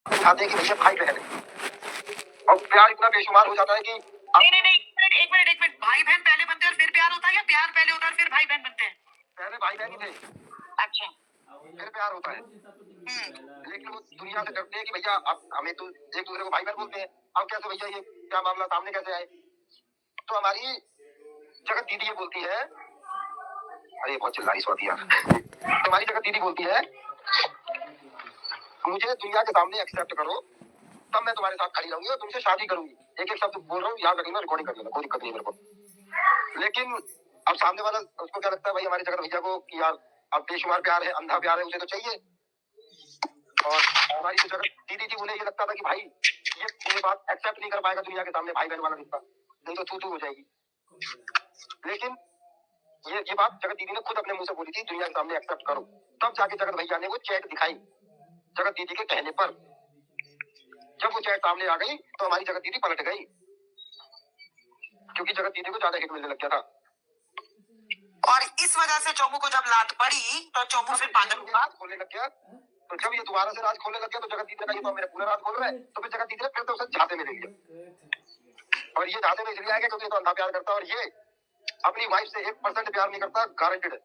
दिखाते हैं कि भैया भाई बहन है, और प्यार इतना बेशुमार हो जाता है कि नहीं नहीं नहीं, एक मिनट, भाई बहन पहले बनते हैं और फिर प्यार होता है, या प्यार पहले होता है और फिर भाई बहन बनते हैं? पहले भाई बहन ही थे, अच्छा। फिर प्यार होता है। लेकिन वो दुनिया से डरते हैं कि भैया अब हमें तो एक दूसरे को भाई बहन बोलते हैं, अब कैसे भैया ये क्या मामला सामने कैसे आए। तो हमारी जगत दीदी ये बोलती है, अरे बहुत चिल्लाई स्वाति यार। तो हमारी जगत दीदी बोलती है, मुझे दुनिया के सामने एक्सेप्ट करो, तब मैं तुम्हारे साथ खड़ी रहूंगी और तुमसे शादी करूंगी। एक एक शब्द बोल रहा हूँ, याद रखना, रिकॉर्डिंग कर लेना, कोई दिक्कत नहीं मेरे को। लेकिन अब सामने वाला उसको क्या लगता है भाई हमारे जगत भैया को कि यार अब बेशुमार प्यार है, अंधा प्यार है, उसे तो चाहिए। और हमारी जो जगत दीदी थी उन्हें ये लगता था कि भाई ये बात एक्सेप्ट नहीं कर पाएगा दुनिया के सामने भाई बहन वाला रिश्ता, नहीं तो तू हो जाएगी। लेकिन ये बात जगत दीदी ने खुद अपने मुंह से बोली थी, दुनिया के सामने एक्सेप्ट करो, तब जाके जगत भैया ने वो चैट दिखाई जगत दीदी के कहने पर। जब वो चैट सामने आ गई तो हमारी जगत दीदी पलट गई, क्योंकि जगत दीदी को ज्यादा हिट मिलने लग गया था। और इस वजह से चोमू को जब लात पड़ी तो चोमू फिर पागल हुआ, खोलने लग गया। तो जब ये दोबारा से राज खोलने लग गया तो जगत दीदी ने कहा ये तो मेरे पूरा राज खोल रहा है। तो फिर जगत दीदी ने फिर तो उसे झांसे में ले लिया, और ये झांसे में इसलिए आ गया क्योंकि ये तो अंधा प्यार करता है, और ये अपनी वाइफ से 1% प्यार नहीं करता, गारंटेड है।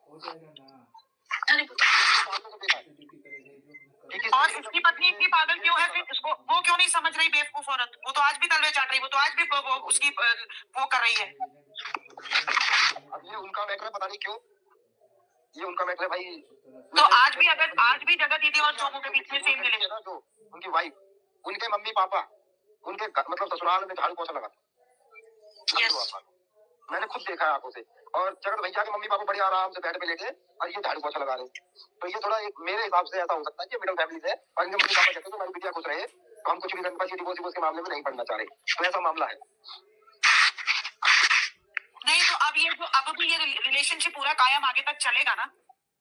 और इसकी पत्नी इतनी पागल क्यों है फिर? इसको वो क्यों नहीं समझ रही बेवकूफ औरत? वो तो आज भी तलवे चाट रही, वो तो आज भी वो उसकी वो कर रही है। अब ये उनका मैटर है, पता नहीं क्यों ये उनका मैटर है भाई। तो आज भी जगह दीदी और चोमू के बीच में सेम मिलेगा। जो उनकी वाइफ, उनके मम्मी पापा, उनके मतलब ससुराल में झाड़ू पोछा लगा, मैंने खुद देखा है आंखों से। और जगत भैया के मम्मी पापा बड़े आराम से बेड पे लेटे और ये झाड़ू पोछा लगा रहे। तो ये थोड़ा एक मेरे हिसाब से ऐसा हो सकता है कि मिडिल फैमिली से, और इनके मम्मी पापा कहते हैं हमारी बिटिया खुश रहे, तो हम कुछ भी गंदगी डिवोर्स के मामले में नहीं पड़ना चाह रहे। तो ऐसा मामला है। नहीं तो अब भी ये रिलेशनशिप पूरा कायम आगे तक चलेगा ना?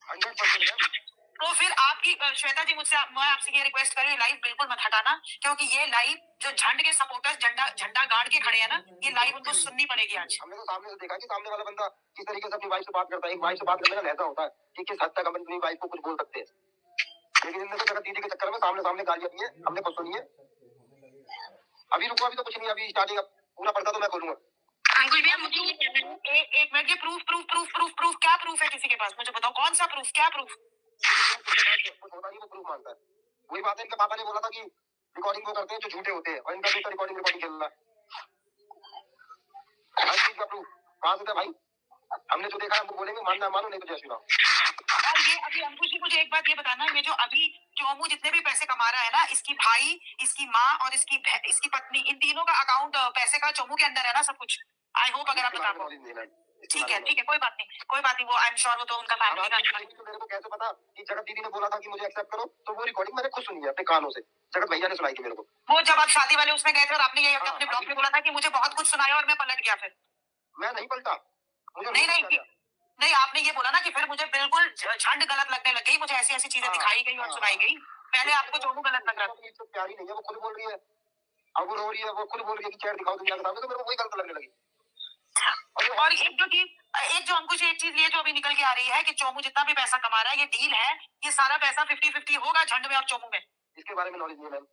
100%। तो फिर आपकी श्वेता जी मैं आपसे ये रिक्वेस्ट कर रही हूँ, लाइव बिल्कुल मत हटाना, क्योंकि ये लाइव जो झंड के सपोर्टर्स झंडा गाड़ के खड़े हैं ना, ये लाइव उनको सुननी पड़ेगी आज। हमने तो सामने से देखा कि सामने वाला बंदा किस तरीके से अपनी वाइफ से बात करता है। एक वाइफ से बात करने का लहजा होता है कि किस हद तक हम अपनी वाइफ को कुछ बोल सकते हैं। लेकिन इनने तो जगत दीदी के चक्कर में सामने गालियां दी है, हमने कुछ सुनी है। अभी रुको, अभी तो कुछ नहीं, अभी स्टार्टिंग, पूरा पर्दा तो मैं खोलूंगा। अंकुश भैया मुझे ये कहना है, एक मिनट, ये प्रूफ क्या प्रूफ है किसी के पास? मुझे बताओ कौन सा प्रूफ, क्या प्रूफ? कुछ होता नहीं, वो प्रूफ मांगता है। वही बात है, इनके पापा ने बोला था कि रिकॉर्डिंग वो करते हैं जो झूठे होते हैं, और इनका बेटा रिकॉर्डिंग खेल रहा है। हर चीज का प्रूफ कहाँ से था भाई? हमने जो देखा है हमको बोलेंगे, मानना मानो, नहीं तो जय श्री राम। और ये अभी अंकुश जी मुझे एक बात ये बताना, ये जो अभी चोमू जितने भी पैसे कमा रहा है ना, इसकी भाई, इसकी माँ और इसकी पत्नी, इन तीनों का अकाउंट पैसे का चोमू के अंदर है ना सब कुछ? आई होप अगर आप बता पाओ। ठीक है कोई बात नहीं, वो आई एम श्योर वो तो उनका फैमिली का। मेरे को कैसे पता कि जगत दीदी ने बोला था कि मुझे एक्सेप्ट करो? तो वो रिकॉर्डिंग मैंने खुद सुनी है अपने कानों से, जगत भैया ने सुनाई थी मेरे को। वो जब आप शादी वाले उसमें गए थे और आपने ये अपने ब्लॉग में बोला था कि मुझे बहुत कुछ सुनाया और मैं पलट गया, फिर मैं नहीं पलटा। नहीं आपने ये बोला ना कि फिर मुझे बिल्कुल झंड गलत लगने लग गई, मुझे ऐसी ऐसी चीजें दिखाई गई और सुनाई गई। पहले आपको चोमू गलत लग रहा था। प्यारी नहीं है, वो खुद बोल रही है, अब वो रो रही है, वो खुद बोल रही है कि चेहरा दिखाओ दुनिया के सामने, तो मेरे को वही गलत लगने लगी। और एक जो अंकुश, एक चीज ये जो अभी निकल के आ रही है कि चोमू जितना भी पैसा कमा रहा है, ये डील है, ये सारा पैसा 50-50 होगा झंड में और चोमू में। इसके बारे में नॉलेज नहीं है मैम।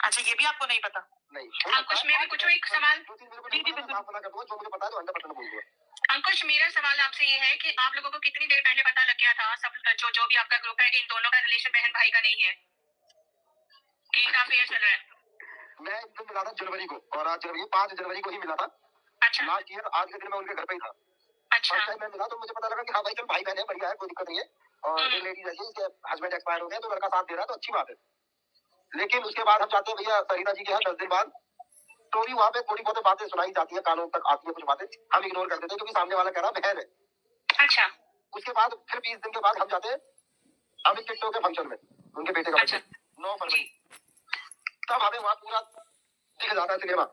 अच्छा, ये भी आपको नहीं पता? नहीं। अंकुश मेरा कुछ एक सवाल, जो मुझे पता है तो 100% बोल दूंगा। अंकुश मेरा सवाल आपसे ये है कि आप लोगों को कितनी देर पहले पता लग गया था, सब जो भी आपका ग्रुप है, कि इन दोनों का रिलेशन बहन भाई का नहीं है, कि इनका अफेयर चल रहा है? मैं एक दिन मिला था जनवरी को, और आज जनवरी 5 जनवरी को ही मिला था। अच्छा। लास्ट ईयर आज के दिन मैं उनके घर पे ही था। अच्छा। फर्स्ट टाइम मैं मिला तो मुझे पता लगा कि हाँ भाई चल भाई बहन है, बढ़िया है, कोई दिक्कत नहीं है। और एक लेडी रही है, उसके हस्बैंड एक्सपायर हो गया, तो लड़का साथ दे रहा है, तो अच्छी बात है। लेकिन उसके बाद हम जाते हैं भैया सरिता जी के यहाँ 10 दिन बाद, तो भी वहाँ पे थोड़ी बहुत बातें सुनाई जाती है, कानों तक आती है कुछ बातें, हम इग्नोर कर देते हैं क्योंकि सामने वाला कह रहा बहन है। अच्छा। उसके बाद फिर 20 दिन के बाद हम जाते हैं अमित टिट्टो के फंक्शन में, उनके बेटे का बच्चा, 9 फरवरी। तब हमें वहाँ पूरा दिख जाता है सिनेमा,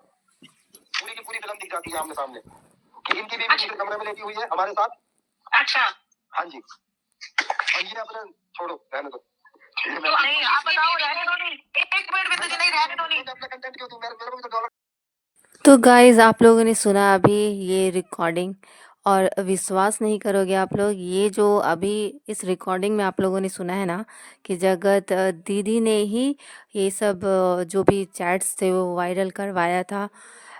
पूरी की पूरी फिल्म दिख जाती है आमने सामने कि इनकी बीवी दूसरे कमरे में लेटी हुई है हमारे साथ। अच्छा। हाँ जी। और ये अपने छोड़ो, रहने दो। नहीं आप बताओ, रहने दो नहीं, एक मिनट में तुझे नहीं रहने दो नहीं। अपना कंटेंट क्यों दूं? मेरे को भी तो डॉलर। तो गाइज आप लोगों ने सुना अभी ये रिकॉर्डिंग, और विश्वास नहीं करोगे आप लोग, ये जो अभी इस रिकॉर्डिंग में आप लोगों ने सुना है ना कि जगत दीदी ने ही ये सब जो भी चैट्स थे वो वायरल करवाया था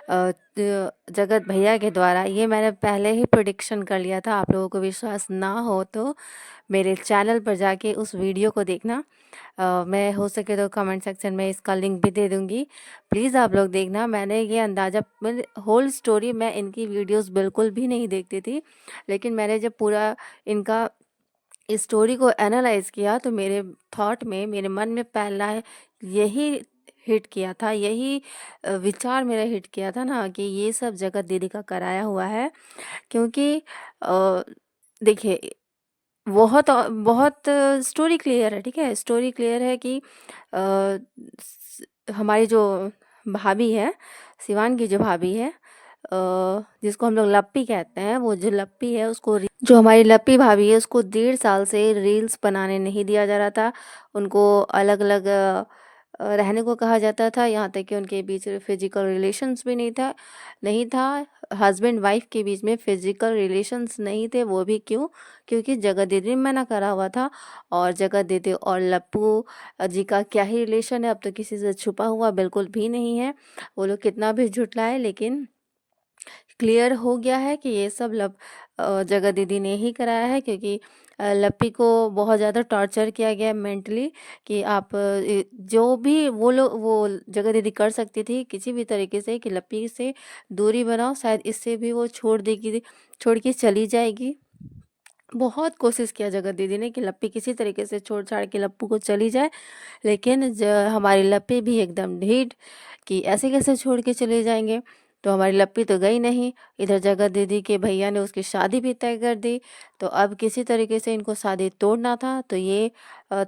जगत भैया के द्वारा। ये मैंने पहले ही प्रेडिक्शन कर लिया था। आप लोगों को विश्वास ना हो तो मेरे चैनल पर जाके उस वीडियो को देखना। मैं हो सके तो कमेंट सेक्शन में इसका लिंक भी दे दूँगी। प्लीज़ आप लोग देखना। मैंने ये अंदाज़ा होल स्टोरी मैं इनकी वीडियोस बिल्कुल भी नहीं देखती थी, लेकिन मैंने जब पूरा इनका इस स्टोरी को एनालाइज़ किया तो मेरे थॉट में, मेरे मन में पहला यही हिट किया था, यही विचार मेरा हिट किया था ना कि ये सब जगत दीदी का कराया हुआ है। क्योंकि देखिए बहुत स्टोरी क्लियर है, ठीक है? स्टोरी क्लियर है कि हमारी जो भाभी है, सिवान की जो भाभी है, जिसको हम लोग लप्पी कहते हैं, वो जो लप्पी है उसको जो हमारी लप्पी भाभी है उसको 1.5 साल से रील्स बनाने नहीं दिया जा रहा था। उनको अलग अलग रहने को कहा जाता था, यहाँ तक कि उनके बीच फिजिकल रिलेशंस भी नहीं था। हस्बैंड वाइफ के बीच में फिजिकल रिलेशंस नहीं थे। वो भी क्यों? क्योंकि जगत दीदी ने मना करा हुआ था। और जगत दीदी और लप्पू जी का क्या ही रिलेशन है, अब तो किसी से छुपा हुआ बिल्कुल भी नहीं है। वो लोग कितना भी झुठलाए, लेकिन क्लियर हो गया है कि ये सब जगत दीदी ने ही कराया है। क्योंकि लप्पी को बहुत ज़्यादा टॉर्चर किया गया मेंटली कि आप जो भी वो जगत दीदी कर सकती थी किसी भी तरीके से कि लप्पी से दूरी बनाओ, शायद इससे भी वो छोड़ के चली जाएगी। बहुत कोशिश किया जगत दीदी ने कि लप्पी किसी तरीके से छोड़ छाड़ के लप्पू को चली जाए, लेकिन हमारी लप्पी भी एकदम ढीठ कि ऐसे कैसे छोड़ के चले जाएंगे। तो हमारी लप्पी तो गई नहीं। इधर जगत दीदी के भैया ने उसकी शादी भी तय कर दी। तो अब किसी तरीके से इनको शादी तोड़ना था, तो ये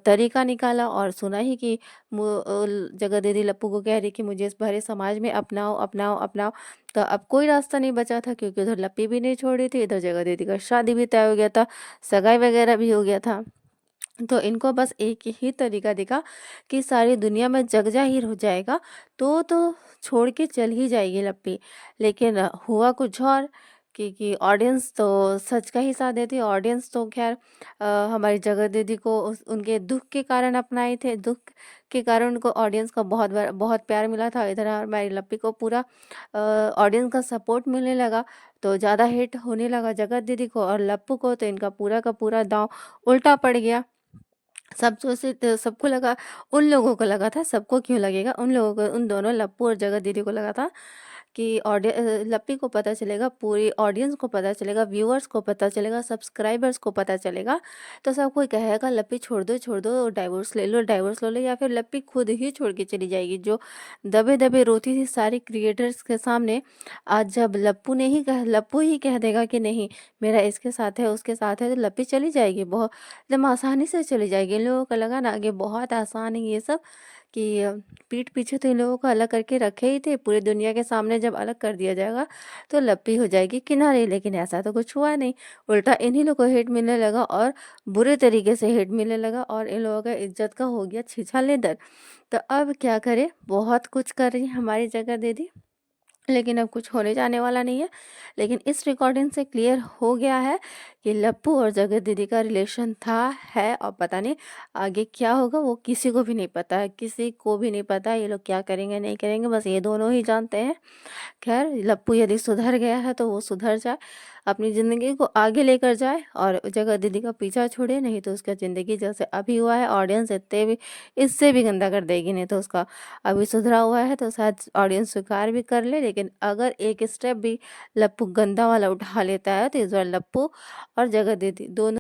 तरीका निकाला और सुना ही कि जगत दीदी लप्पू को कह रही कि मुझे इस भरे समाज में अपनाओ अपनाओ अपनाओ। तो अब कोई रास्ता नहीं बचा था, क्योंकि उधर लप्पी भी नहीं छोड़ रही थी, इधर जगत दीदी का शादी भी तय हो गया था, सगाई वगैरह भी हो गया था। तो इनको बस एक ही तरीका दिखा कि सारी दुनिया में जग जाहिर हो जाएगा तो छोड़ के चल ही जाएगी लप्पी। लेकिन हुआ कुछ और कि ऑडियंस तो सच का ही साथ देती। ऑडियंस तो खैर हमारी जगत दीदी को उनके दुख के कारण अपनाए थे। दुख के कारण उनको ऑडियंस का बहुत प्यार मिला था। इधर हमारी लप्पी को पूरा ऑडियंस का सपोर्ट मिलने लगा, तो ज़्यादा हिट होने लगा जगत दीदी को और लप्पू को। तो इनका पूरा का पूरा दांव उल्टा पड़ गया। सबको लगा, उन लोगों को लगा था, सबको क्यों लगेगा, उन लोगों को, उन दोनों लप्पू और जगत दीदी को लगा था कि लप्पी को पता चलेगा, पूरी ऑडियंस को पता चलेगा, व्यूअर्स को पता चलेगा, सब्सक्राइबर्स को पता चलेगा, तो सब कोई कहेगा लप्पी छोड़ दो, डाइवोर्स ले लो, या फिर लप्पी खुद ही छोड़ के चली जाएगी। जो दबे दबे रोती थी सारी क्रिएटर्स के सामने, आज जब लप्पू ही कह देगा कि नहीं मेरा इसके साथ है उसके साथ है, तो लप्पी चली जाएगी, बहुत एकदम आसानी से चली जाएगी। इन लोगों को लगा ना कि बहुत आसान है ये सब, कि पीठ पीछे तो इन लोगों को अलग करके रखे ही थे, पूरी दुनिया के सामने जब अलग कर दिया जाएगा तो लप्पी हो जाएगी किनारे। लेकिन ऐसा तो कुछ हुआ नहीं, उल्टा इन्हीं लोगों को हिट मिलने लगा और बुरे तरीके से हिट मिलने लगा, और इन लोगों का इज्जत का हो गया छीछा लेदर। तो अब क्या करे, बहुत कुछ कर रही है हमारी जगह दीदी, लेकिन अब कुछ होने जाने वाला नहीं है। लेकिन इस रिकॉर्डिंग से क्लियर हो गया है कि लप्पू और जगत दीदी का रिलेशन था, है, और पता नहीं आगे क्या होगा, वो किसी को भी नहीं पता है, किसी को भी नहीं पता ये लोग क्या करेंगे नहीं करेंगे, बस ये दोनों ही जानते हैं। खैर लप्पू यदि सुधर गया है तो वो सुधर जाए, अपनी ज़िंदगी को आगे लेकर जाए और जगत दीदी का पीछा छोड़े, नहीं तो उसका ज़िंदगी जैसे अभी हुआ है ऑडियंस इससे भी गंदा कर देगी। नहीं तो उसका अभी सुधरा हुआ है तो शायद ऑडियंस स्वीकार भी कर ले, लेकिन अगर एक स्टेप भी लप्पू गंदा वाला उठा लेता है तो इस बार लप्पू और जगत दीदी दोनों